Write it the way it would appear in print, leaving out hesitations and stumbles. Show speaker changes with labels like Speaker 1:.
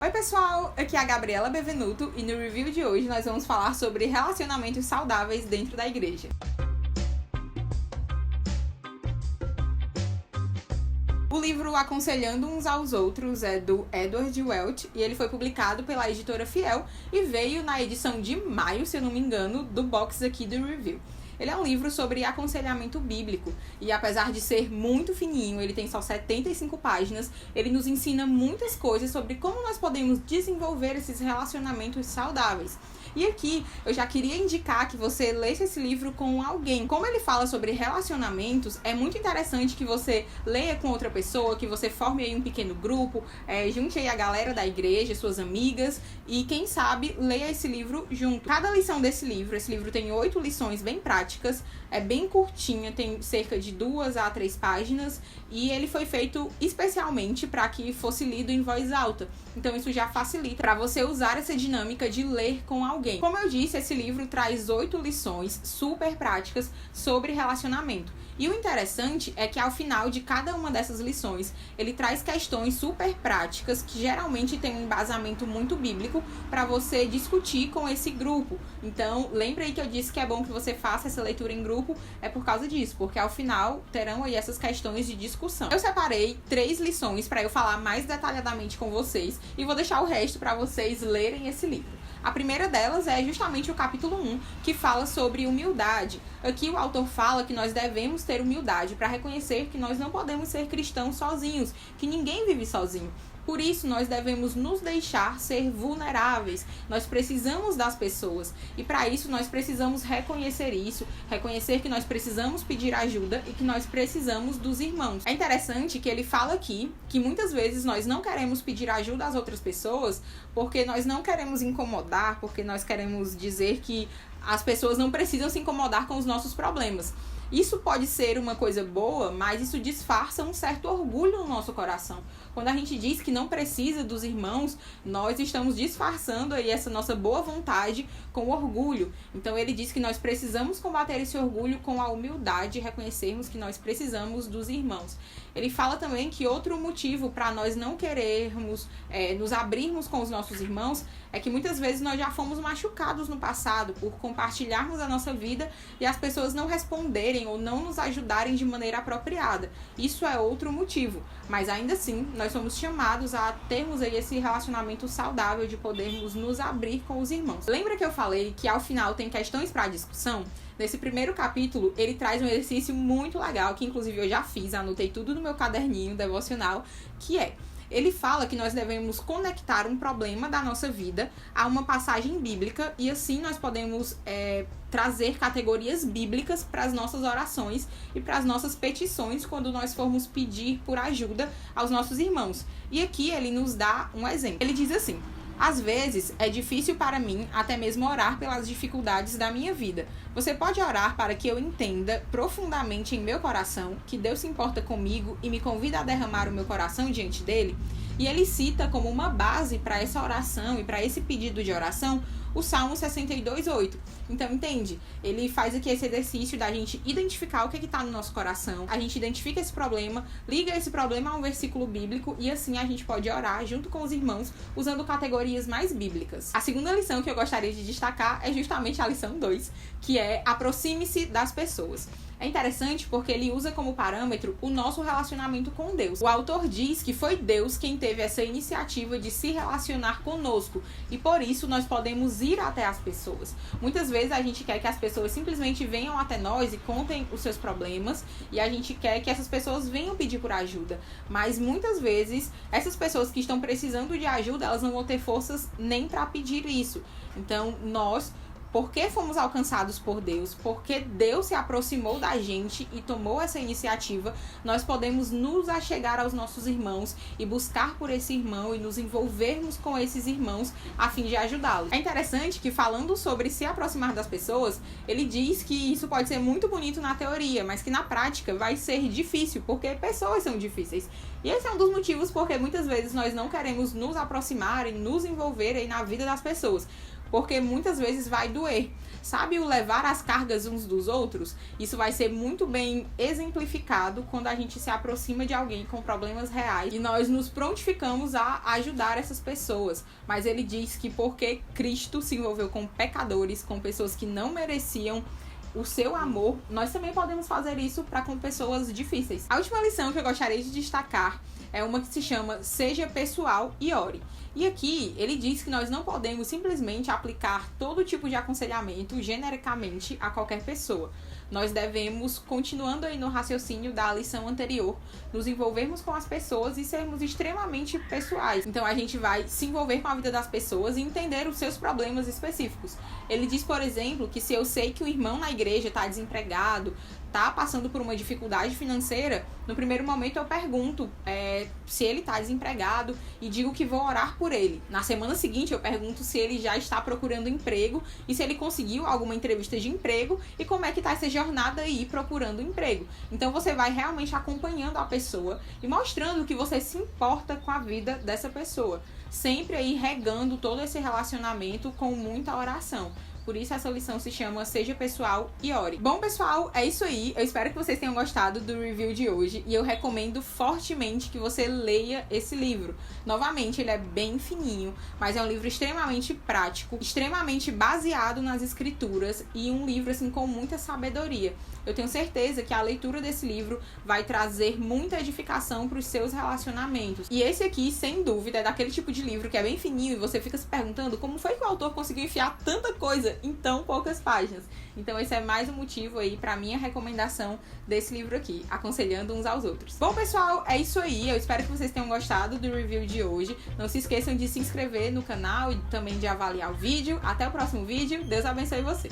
Speaker 1: Oi pessoal, aqui é a Gabriela Bevenuto e no review de hoje nós vamos falar sobre relacionamentos saudáveis dentro da igreja. O livro Aconselhando Uns aos Outros é do Edward Welch e ele foi publicado pela editora Fiel e veio na edição de maio, se eu não me engano, do box aqui do review. Ele é um livro sobre aconselhamento bíblico e apesar de ser muito fininho, ele tem só 75 páginas, ele nos ensina muitas coisas sobre como nós podemos desenvolver esses relacionamentos saudáveis. E aqui eu já queria indicar que você lesse esse livro com alguém. Como ele fala sobre relacionamentos, é muito interessante que você leia com outra pessoa, que você forme aí um pequeno grupo, junte aí a galera da igreja, suas amigas e quem sabe leia esse livro junto. Cada lição desse livro, esse livro tem 8 lições bem práticas, é bem curtinha, tem cerca de 2 a 3 páginas e ele foi feito especialmente para que fosse lido em voz alta. Então isso já facilita para você usar essa dinâmica de ler com alguém. Como eu disse, esse livro traz 8 lições super práticas sobre relacionamento. E o interessante é que ao final de cada uma dessas lições, ele traz questões super práticas que geralmente tem um embasamento muito bíblico para você discutir com esse grupo. Então, lembre aí que eu disse que é bom que você faça essa leitura em grupo, é por causa disso, porque ao final terão aí essas questões de discussão. Eu separei 3 lições para eu falar mais detalhadamente com vocês e vou deixar o resto para vocês lerem esse livro. A primeira delas é justamente o capítulo 1, que fala sobre humildade. Aqui o autor fala que nós devemos ter humildade para reconhecer que nós não podemos ser cristãos sozinhos, que ninguém vive sozinho. Por isso, nós devemos nos deixar ser vulneráveis. Nós precisamos das pessoas. E para isso, nós precisamos reconhecer isso. Reconhecer que nós precisamos pedir ajuda e que nós precisamos dos irmãos. É interessante que ele fala aqui que muitas vezes nós não queremos pedir ajuda às outras pessoas porque nós não queremos incomodar, porque nós queremos dizer que as pessoas não precisam se incomodar com os nossos problemas. Isso pode ser uma coisa boa, mas isso disfarça um certo orgulho no nosso coração. Quando a gente diz que não precisa dos irmãos, nós estamos disfarçando aí essa nossa boa vontade com orgulho. Então ele diz que nós precisamos combater esse orgulho com a humildade e reconhecermos que nós precisamos dos irmãos. Ele fala também que outro motivo para nós não querermos nos abrirmos com os nossos irmãos é que muitas vezes nós já fomos machucados no passado por compartilharmos a nossa vida e as pessoas não responderem ou não nos ajudarem de maneira apropriada. Isso é outro motivo, mas ainda assim nós somos chamados a termos aí esse relacionamento saudável de podermos nos abrir com os irmãos. Lembra que eu falei que ao final tem questões para discussão? Nesse primeiro capítulo, ele traz um exercício muito legal, que inclusive eu já fiz, anotei tudo no meu caderninho devocional, que é: ele fala que nós devemos conectar um problema da nossa vida a uma passagem bíblica e assim nós podemos trazer categorias bíblicas para as nossas orações e para as nossas petições quando nós formos pedir por ajuda aos nossos irmãos. E aqui ele nos dá um exemplo. Ele diz assim: às vezes é difícil para mim até mesmo orar pelas dificuldades da minha vida. Você pode orar para que eu entenda profundamente em meu coração que Deus se importa comigo e me convida a derramar o meu coração diante dele? E ele cita como uma base para essa oração e para esse pedido de oração o Salmo 62:8. Então, entende? Ele faz aqui esse exercício da gente identificar o que está no nosso coração, a gente identifica esse problema, liga esse problema a um versículo bíblico e assim a gente pode orar junto com os irmãos usando categorias mais bíblicas. A segunda lição que eu gostaria de destacar é justamente a lição 2, que é aproxime-se das pessoas. É interessante porque ele usa como parâmetro o nosso relacionamento com Deus. O autor diz que foi Deus quem teve essa iniciativa de se relacionar conosco e por isso nós podemos ir até as pessoas. Muitas vezes a gente quer que as pessoas simplesmente venham até nós e contem os seus problemas e a gente quer que essas pessoas venham pedir por ajuda. Mas muitas vezes essas pessoas que estão precisando de ajuda, elas não vão ter forças nem para pedir isso. Então nós, porque fomos alcançados por Deus, porque Deus se aproximou da gente e tomou essa iniciativa, nós podemos nos achegar aos nossos irmãos e buscar por esse irmão e nos envolvermos com esses irmãos a fim de ajudá-los. É interessante que falando sobre se aproximar das pessoas, ele diz que isso pode ser muito bonito na teoria, mas que na prática vai ser difícil, porque pessoas são difíceis. E esse é um dos motivos porque muitas vezes nós não queremos nos aproximar e nos envolver aí na vida das pessoas. porque muitas vezes vai doer. Sabe o levar as cargas uns dos outros? Isso vai ser muito bem exemplificado quando a gente se aproxima de alguém com problemas reais e nós nos prontificamos a ajudar essas pessoas. Mas ele diz que porque Cristo se envolveu com pecadores, com pessoas que não mereciam o seu amor, nós também podemos fazer isso para com pessoas difíceis. A última lição que eu gostaria de destacar é uma que se chama Seja Pessoal e Ore. E aqui ele diz que nós não podemos simplesmente aplicar todo tipo de aconselhamento genericamente a qualquer pessoa. Nós devemos, continuando aí no raciocínio da lição anterior, nos envolvermos com as pessoas e sermos extremamente pessoais. Então a gente vai se envolver com a vida das pessoas e entender os seus problemas específicos. Ele diz, por exemplo, que se eu sei que um irmão na igreja está desempregado, está passando por uma dificuldade financeira, no primeiro momento eu pergunto se ele está desempregado e digo que vou orar por ele. Na semana seguinte eu pergunto se ele já está procurando emprego e se ele conseguiu alguma entrevista de emprego e como é que está essa jornada aí procurando emprego. Então você vai realmente acompanhando a pessoa e mostrando que você se importa com a vida dessa pessoa. Sempre aí regando todo esse relacionamento com muita oração. Por isso essa lição se chama Seja Pessoal e Ore. Bom, pessoal, é isso aí. Eu espero que vocês tenham gostado do review de hoje e eu recomendo fortemente que você leia esse livro. Novamente, ele é bem fininho, mas é um livro extremamente prático, extremamente baseado nas escrituras e um livro assim com muita sabedoria. Eu tenho certeza que a leitura desse livro vai trazer muita edificação para os seus relacionamentos. E esse aqui, sem dúvida, é daquele tipo de livro que é bem fininho e você fica se perguntando como foi que o autor conseguiu enfiar tanta coisa em tão poucas páginas. Então esse é mais um motivo aí para minha recomendação desse livro aqui, Aconselhando Uns aos Outros. Bom, pessoal, é isso aí. Eu espero que vocês tenham gostado do review de hoje. Não se esqueçam de se inscrever no canal e também de avaliar o vídeo. Até o próximo vídeo. Deus abençoe você.